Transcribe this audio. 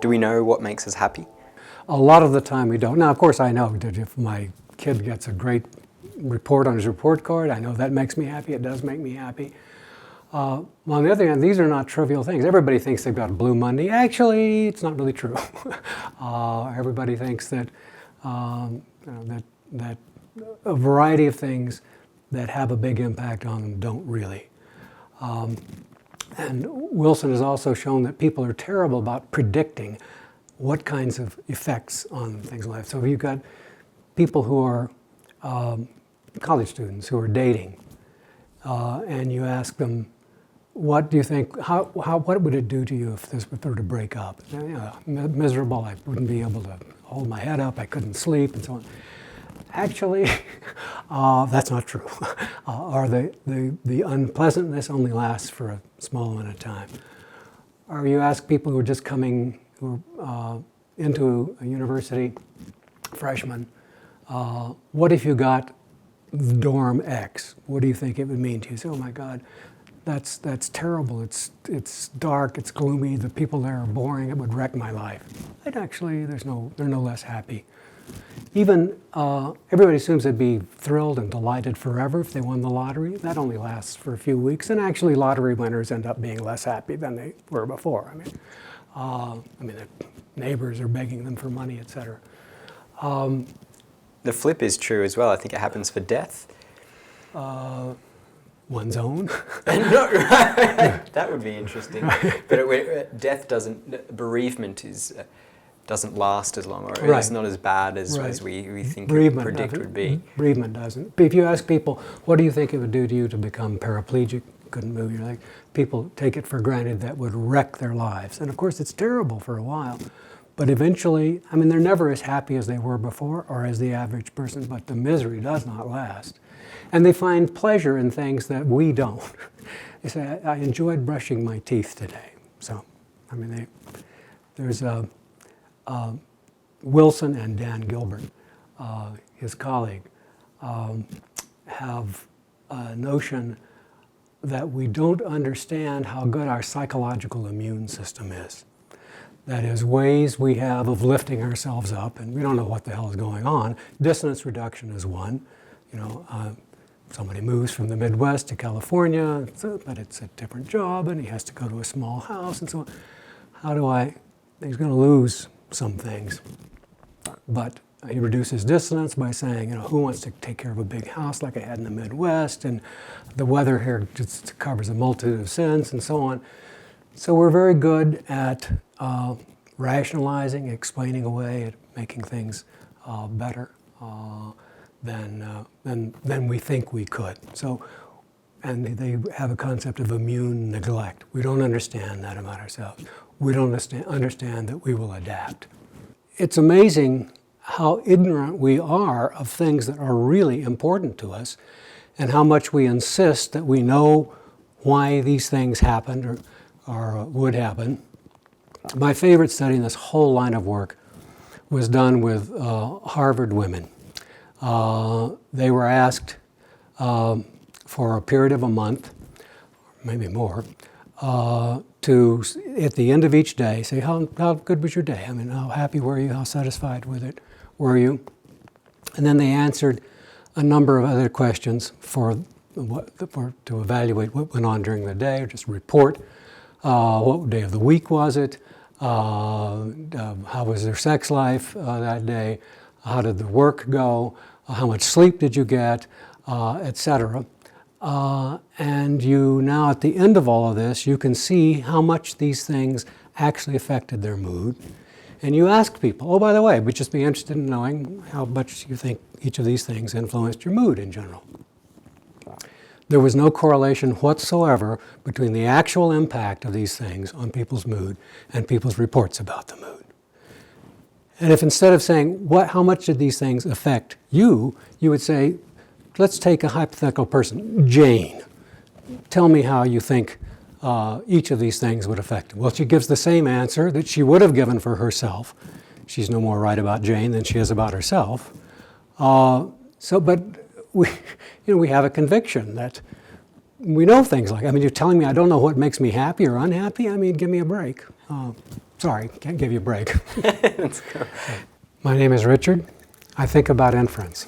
Do we know what makes us happy? A lot of the time we don't. Now, of course, I know that if my kid gets a great report on his report card, I know that makes me happy. It does make me happy. On the other hand, these are not trivial things. Everybody thinks they've got a Blue Monday. Actually, it's not really true. Everybody thinks that, that a variety of things that have a big impact on them don't really. And Wilson has also shown that people are terrible about predicting what kinds of effects on things in life. So if you've got people who are college students who are dating, and you ask them, what do you think, what would it do to you if this were to break up? Miserable, I wouldn't be able to hold my head up, I couldn't sleep, and so on. Actually, that's not true. Or the unpleasantness only lasts for a small amount of time. Or you ask people who are just coming into a university, freshmen, what if you got dorm X? What do you think it would mean to you? You say, oh my God, that's terrible. It's dark, it's gloomy, the people there are boring, it would wreck my life. And actually, they're no less happy. Even everybody assumes they'd be thrilled and delighted forever if they won the lottery. That only lasts for a few weeks, and actually lottery winners end up being less happy than they were before. I mean, their neighbors are begging them for money, etc. The flip is true as well. I think it happens for death. One's own. That would be interesting. But death doesn't, bereavement doesn't last as long, or it's not as bad as we think predict would be. Bereavement doesn't. If you ask people, what do you think it would do to you to become paraplegic, couldn't move your leg? People take it for granted that would wreck their lives. And of course it's terrible for a while. But eventually, I mean, they're never as happy as they were before or as the average person, but the misery does not last. And they find pleasure in things that we don't. They say, I enjoyed brushing my teeth today. So, I mean, there's Wilson and Dan Gilbert, his colleague, have a notion that we don't understand how good our psychological immune system is. That is, ways we have of lifting ourselves up, and we don't know what the hell is going on. Dissonance reduction is one. Somebody moves from the Midwest to California, but it's a different job, and he has to go to a small house, and so on. He's going to lose some things. But he reduces dissonance by saying, who wants to take care of a big house like I had in the Midwest, and the weather here just covers a multitude of sins, and so on. So we're very good at rationalizing, explaining away, at making things better than we think we could. So, and they have a concept of immune neglect. We don't understand that about ourselves. We don't understand that we will adapt. It's amazing how ignorant we are of things that are really important to us, and how much we insist that we know why these things happened or would happen. My favorite study in this whole line of work was done with Harvard women. They were asked for a period of a month, maybe more, to, at the end of each day, say, how good was your day? I mean, how happy were you? How satisfied with it were you? And then they answered a number of other questions to evaluate what went on during the day, or just report. What day of the week was it? How was their sex life that day? How did the work go? How much sleep did you get? Etc. And you now, at the end of all of this, you can see how much these things actually affected their mood. And you ask people, oh, by the way, we'd just be interested in knowing how much you think each of these things influenced your mood in general. There was no correlation whatsoever between the actual impact of these things on people's mood and people's reports about the mood. And if instead of saying, how much did these things affect you, you would say, let's take a hypothetical person, Jane. Tell me how you think each of these things would affect you. Well, she gives the same answer that she would have given for herself. She's no more right about Jane than she is about herself. But we have a conviction that we know things like, I mean, you're telling me I don't know what makes me happy or unhappy? I mean, give me a break. Sorry, can't give you a break. Let's go. My name is Richard. I think about inference.